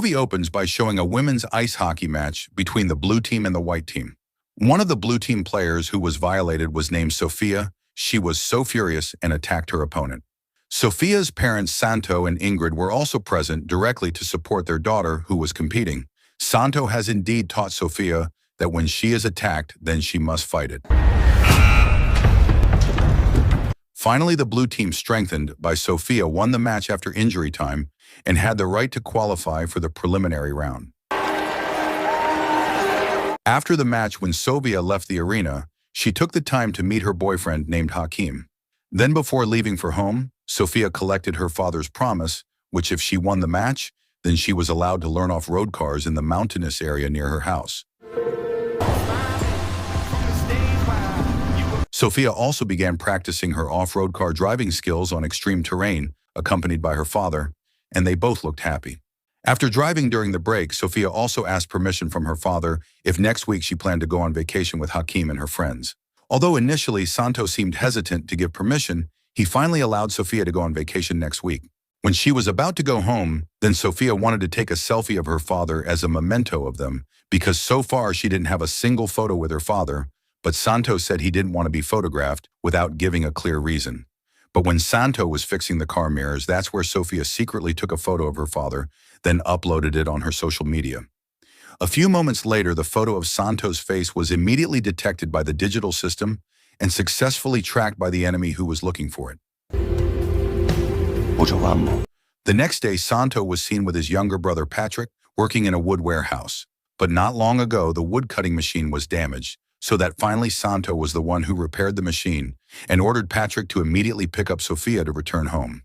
movie opens by showing a women's ice hockey match between the blue team and the white team. One of the blue team players who was violated was named Sophia. She was so furious and attacked her opponent. Sophia's parents Santo and Ingrid were also present directly to support their daughter who was competing. Santo has indeed taught Sophia that when she is attacked, then she must fight it. Finally, the blue team, strengthened by Sophia, won the match after injury time and had the right to qualify for the preliminary round. After the match, when Sophia left the arena, she took the time to meet her boyfriend named Hakim. Then before leaving for home, Sophia collected her father's promise, which if she won the match, then she was allowed to learn off-road cars in the mountainous area near her house. Sophia also began practicing her off-road car driving skills on extreme terrain, accompanied by her father, and they both looked happy. After driving during the break, Sophia also asked permission from her father if next week she planned to go on vacation with Hakim and her friends. Although initially Santo seemed hesitant to give permission, he finally allowed Sophia to go on vacation next week. When she was about to go home, then Sophia wanted to take a selfie of her father as a memento of them, because so far she didn't have a single photo with her father, but Santo said he didn't want to be photographed without giving a clear reason. But when Santo was fixing the car mirrors, that's where Sophia secretly took a photo of her father, then uploaded it on her social media. A few moments later, the photo of Santo's face was immediately detected by the digital system and successfully tracked by the enemy who was looking for it. The next day, Santo was seen with his younger brother Patrick working in a wood warehouse. But not long ago, the wood cutting machine was damaged, so that finally Santo was the one who repaired the machine and ordered Patrick to immediately pick up Sophia to return home.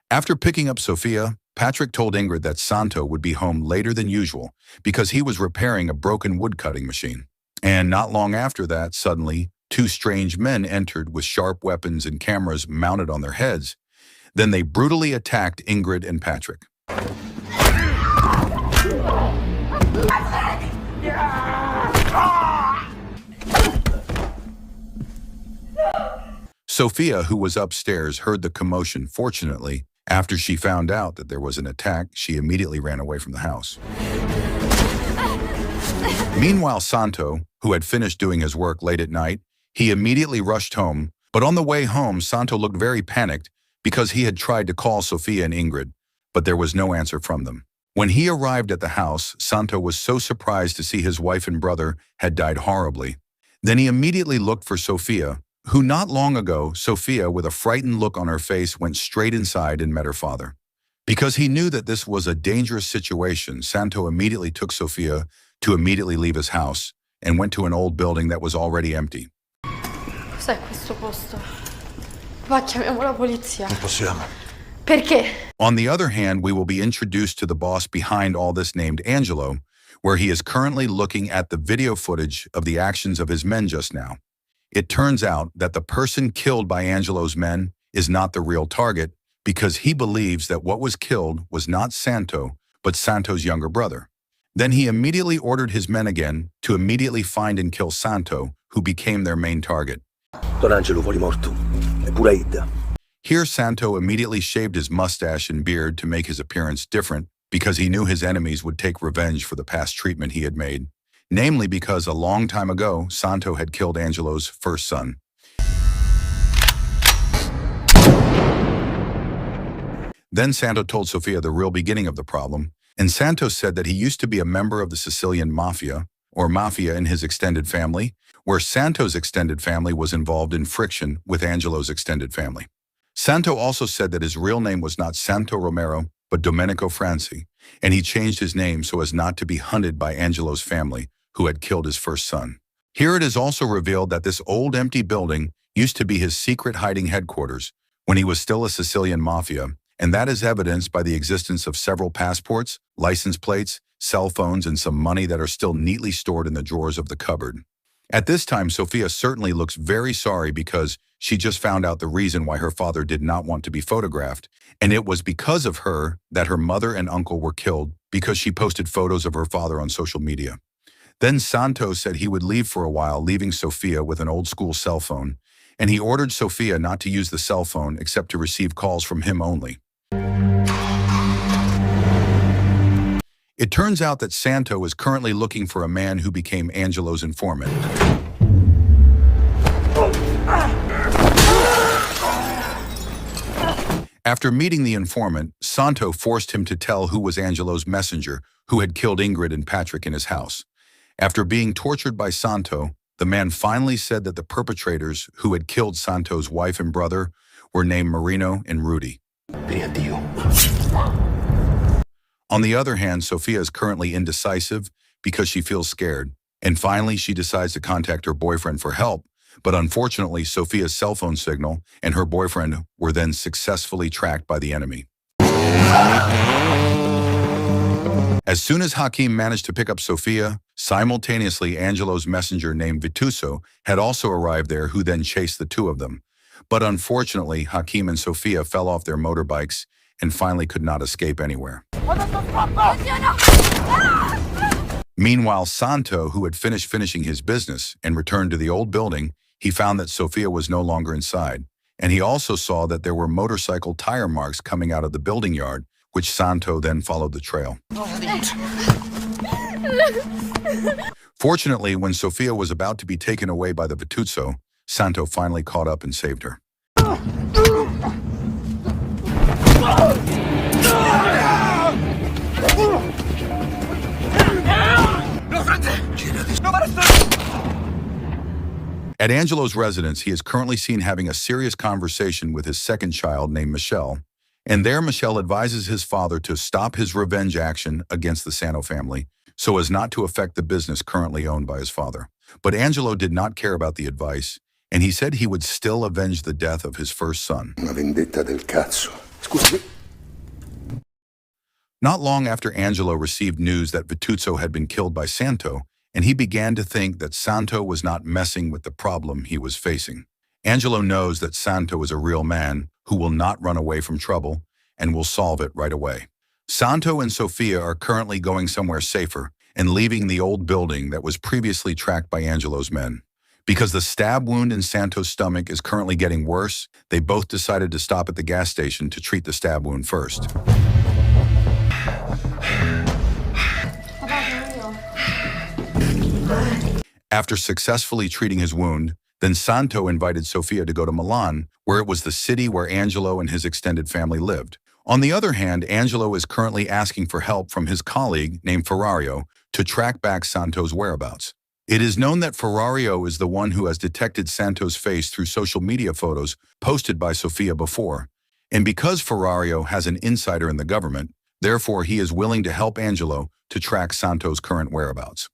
After picking up Sophia, Patrick told Ingrid that Santo would be home later than usual because he was repairing a broken wood-cutting machine. And not long after that, suddenly, two strange men entered with sharp weapons and cameras mounted on their heads. Then they brutally attacked Ingrid and Patrick. Sophia, who was upstairs, heard the commotion. Fortunately, after she found out that there was an attack, she immediately ran away from the house. Meanwhile, Santo, who had finished doing his work late at night, he immediately rushed home, but on the way home, Santo looked very panicked because he had tried to call Sophia and Ingrid, but there was no answer from them. When he arrived at the house, Santo was so surprised to see his wife and brother had died horribly. Then he immediately looked for Sophia, who not long ago, Sophia, with a frightened look on her face, went straight inside and met her father. Because he knew that this was a dangerous situation, Santo immediately took Sophia to immediately leave his house and went to an old building that was already empty. Cos'è questo posto? Va, chiamiamo la polizia. Non possiamo. Perché? On the other hand, we will be introduced to the boss behind all this named Angelo, where he is currently looking at the video footage of the actions of his men just now. It turns out that the person killed by Angelo's men is not the real target because he believes that what was killed was not Santo, but Santo's younger brother. Then he immediately ordered his men again to immediately find and kill Santo, who became their main target. Don Angelo fuori morto. E pure Ida. Here, Santo immediately shaved his mustache and beard to make his appearance different because he knew his enemies would take revenge for the past treatment he had made. Namely because a long time ago, Santo had killed Angelo's first son. Then Santo told Sophia the real beginning of the problem, and Santo said that he used to be a member of the Sicilian mafia, or mafia in his extended family, where Santo's extended family was involved in friction with Angelo's extended family. Santo also said that his real name was not Santo Romero, but Domenico Franci, and he changed his name so as not to be hunted by Angelo's family, who had killed his first son. Here it is also revealed that this old empty building used to be his secret hiding headquarters when he was still a Sicilian mafia, and that is evidenced by the existence of several passports, license plates, cell phones, and some money that are still neatly stored in the drawers of the cupboard. At this time, Sophia certainly looks very sorry because she just found out the reason why her father did not want to be photographed, and it was because of her that her mother and uncle were killed because she posted photos of her father on social media. Then Santo said he would leave for a while, leaving Sophia with an old-school cell phone, and he ordered Sophia not to use the cell phone except to receive calls from him only. It turns out that Santo is currently looking for a man who became Angelo's informant. After meeting the informant, Santo forced him to tell who was Angelo's messenger who had killed Ingrid and Patrick in his house. After being tortured by Santo, the man finally said that the perpetrators who had killed Santo's wife and brother were named Marino and Rudy. On the other hand, Sofia is currently indecisive because she feels scared, and finally she decides to contact her boyfriend for help, but unfortunately Sofia's cell phone signal and her boyfriend were then successfully tracked by the enemy. As soon as Hakim managed to pick up Sofia, simultaneously Angelo's messenger named Vituso had also arrived there, who then chased the two of them. But unfortunately, Hakim and Sofia fell off their motorbikes and finally could not escape anywhere. Meanwhile, Santo, who had finished finishing his business and returned to the old building, he found that Sofia was no longer inside, and he also saw that there were motorcycle tire marks coming out of the building yard, which Santo then followed the trail. Fortunately, when Sofia was about to be taken away by the Vituso, Santo finally caught up and saved her. At Angelo's residence, he is currently seen having a serious conversation with his second child named Michelle, and there Michelle advises his father to stop his revenge action against the Santo family so as not to affect the business currently owned by his father. But Angelo did not care about the advice, and he said he would still avenge the death of his first son. Una vendetta del cazzo. Scusi. Not long after Angelo received news that Vituso had been killed by Santo, and he began to think that Santo was not messing with the problem he was facing. Angelo knows that Santo is a real man who will not run away from trouble and will solve it right away. Santo and Sofia are currently going somewhere safer and leaving the old building that was previously tracked by Angelo's men. Because the stab wound in Santo's stomach is currently getting worse, they both decided to stop at the gas station to treat the stab wound first. After successfully treating his wound, then Santo invited Sofia to go to Milan, where it was the city where Angelo and his extended family lived. On the other hand, Angelo is currently asking for help from his colleague named Ferrario to track back Santo's whereabouts. It is known that Ferrario is the one who has detected Santo's face through social media photos posted by Sofia before. And because Ferrario has an insider in the government, therefore he is willing to help Angelo to track Santo's current whereabouts.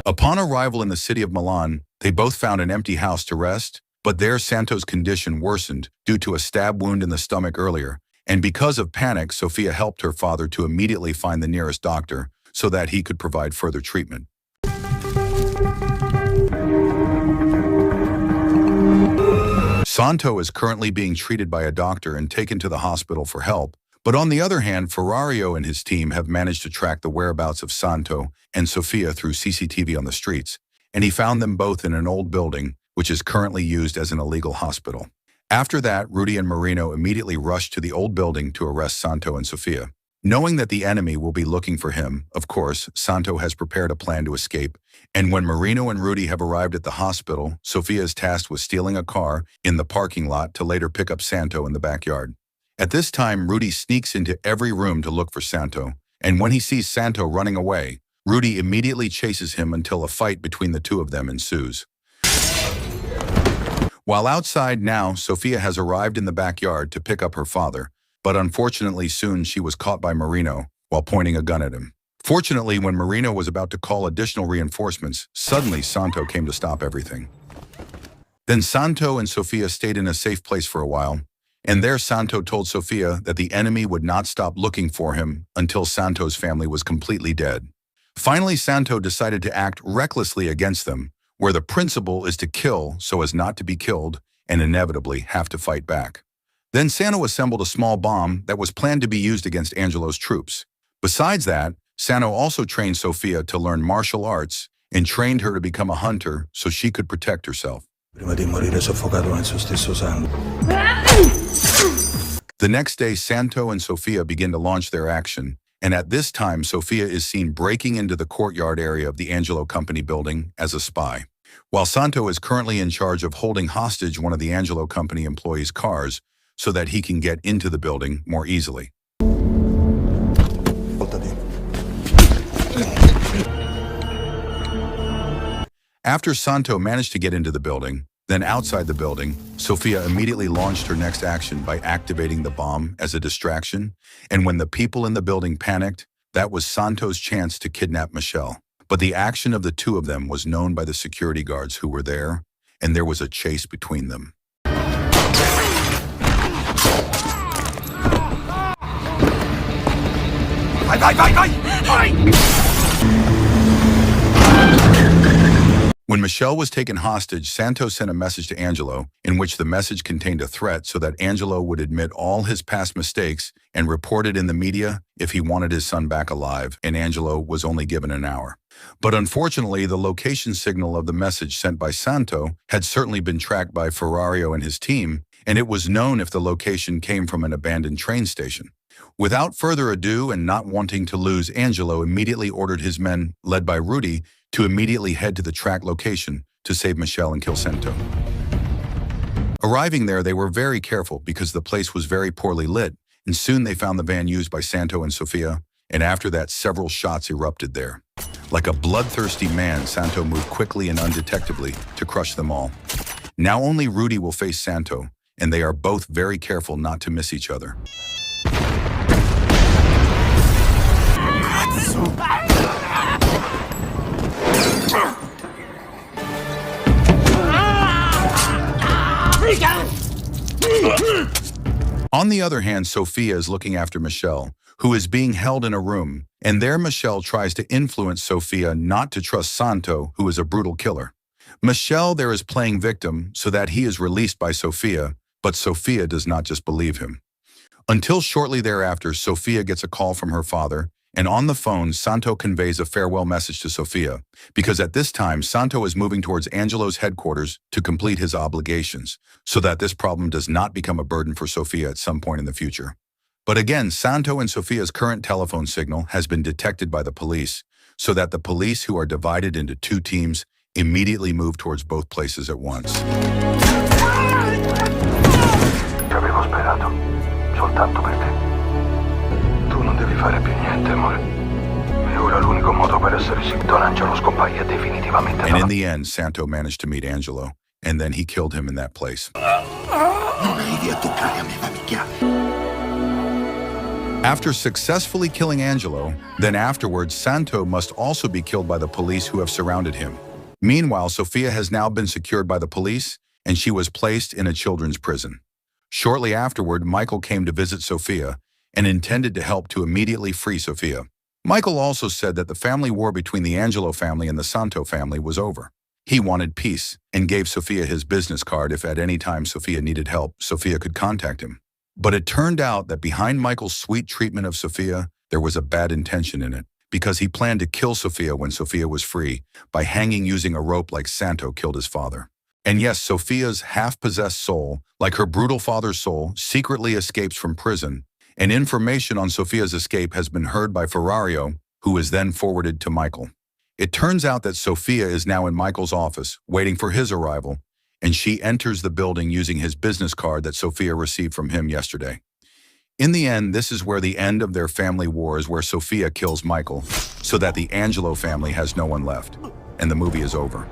Upon arrival in the city of Milan, they both found an empty house to rest, but there Santo's condition worsened due to a stab wound in the stomach earlier, and because of panic, Sofia helped her father to immediately find the nearest doctor so that he could provide further treatment. Santo is currently being treated by a doctor and taken to the hospital for help, but on the other hand, Ferrario and his team have managed to track the whereabouts of Santo and Sofia through CCTV on the streets, and he found them both in an old building, which is currently used as an illegal hospital. After that, Rudy and Marino immediately rushed to the old building to arrest Santo and Sofia. Knowing that the enemy will be looking for him, of course, Santo has prepared a plan to escape, and when Marino and Rudy have arrived at the hospital, Sofia is tasked with stealing a car in the parking lot to later pick up Santo in the backyard. At this time, Rudy sneaks into every room to look for Santo, and when he sees Santo running away, Rudy immediately chases him until a fight between the two of them ensues. While outside now, Sofia has arrived in the backyard to pick up her father, but unfortunately soon she was caught by Marino while pointing a gun at him. Fortunately, when Marino was about to call additional reinforcements, suddenly Santo came to stop everything. Then Santo and Sofia stayed in a safe place for a while, and there Santo told Sofia that the enemy would not stop looking for him until Santo's family was completely dead. Finally, Santo decided to act recklessly against them, where the principle is to kill so as not to be killed and inevitably have to fight back. Then Santo assembled a small bomb that was planned to be used against Angelo's troops. Besides that, Santo also trained Sofia to learn martial arts and trained her to become a hunter so she could protect herself. Prima di morire soffocato nel suo stesso sangue. The next day, Santo and Sofia begin to launch their action, and at this time, Sofia is seen breaking into the courtyard area of the Angelo Company building as a spy. While Santo is currently in charge of holding hostage one of the Angelo Company employees' cars so that he can get into the building more easily. After Santo managed to get into the building, then outside the building, Sofia immediately launched her next action by activating the bomb as a distraction, and when the people in the building panicked, that was Santo's chance to kidnap Michelle. But the action of the two of them was known by the security guards who were there, and there was a chase between them. When Michelle was taken hostage, Santo sent a message to Angelo in which the message contained a threat so that Angelo would admit all his past mistakes and report it in the media if he wanted his son back alive, and Angelo was only given an hour. But unfortunately, the location signal of the message sent by Santo had certainly been tracked by Ferrario and his team, and it was known if the location came from an abandoned train station. Without further ado and not wanting to lose, Angelo immediately ordered his men, led by Rudy, to immediately head to the track location to save Michelle and kill Santo. Arriving there, they were very careful because the place was very poorly lit, and soon they found the van used by Santo and Sofia, and after that, several shots erupted there. Like a bloodthirsty man, Santo moved quickly and undetectably to crush them all. Now only Rudy will face Santo, and they are both very careful not to miss each other. On the other hand, Sofia is looking after Michelle, who is being held in a room, and there Michelle tries to influence Sofia not to trust Santo, who is a brutal killer. Michelle there is playing victim so that he is released by Sofia, but Sofia does not just believe him. Until shortly thereafter, Sofia gets a call from her father, and on the phone, Santo conveys a farewell message to Sofia, because at this time, Santo is moving towards Angelo's headquarters to complete his obligations, so that this problem does not become a burden for Sofia at some point in the future. But again, Santo and Sofia's current telephone signal has been detected by the police, so that the police, who are divided into two teams, immediately move towards both places at once. Ci avevo sperato, soltanto per te. Tu non devi fare più niente, amore. E ora l'unico modo per essere sicuro Don Angelo scompaia definitivamente. And in the end, Santo managed to meet Angelo, and then he killed him in that place. Non arrivi a toccare a me, famiglia. After successfully killing Angelo, then afterwards, Santo must also be killed by the police who have surrounded him. Meanwhile, Sofia has now been secured by the police, and she was placed in a children's prison. Shortly afterward, Michael came to visit Sofia and intended to help to immediately free Sofia. Michael also said that the family war between the Angelo family and the Santo family was over. He wanted peace and gave Sofia his business card if at any time Sofia needed help, Sofia could contact him. But it turned out that behind Michael's sweet treatment of Sofia, there was a bad intention in it, because he planned to kill Sofia when Sofia was free by hanging using a rope like Santo killed his father. And yes, Sofia's half-possessed soul, like her brutal father's soul, secretly escapes from prison, and information on Sofia's escape has been heard by Ferrario, who is then forwarded to Michael. It turns out that Sofia is now in Michael's office, waiting for his arrival, and she enters the building using his business card that Sofia received from him yesterday. In the end, this is where the end of their family war is, where Sofia kills Michael, so that the Angelo family has no one left, and the movie is over.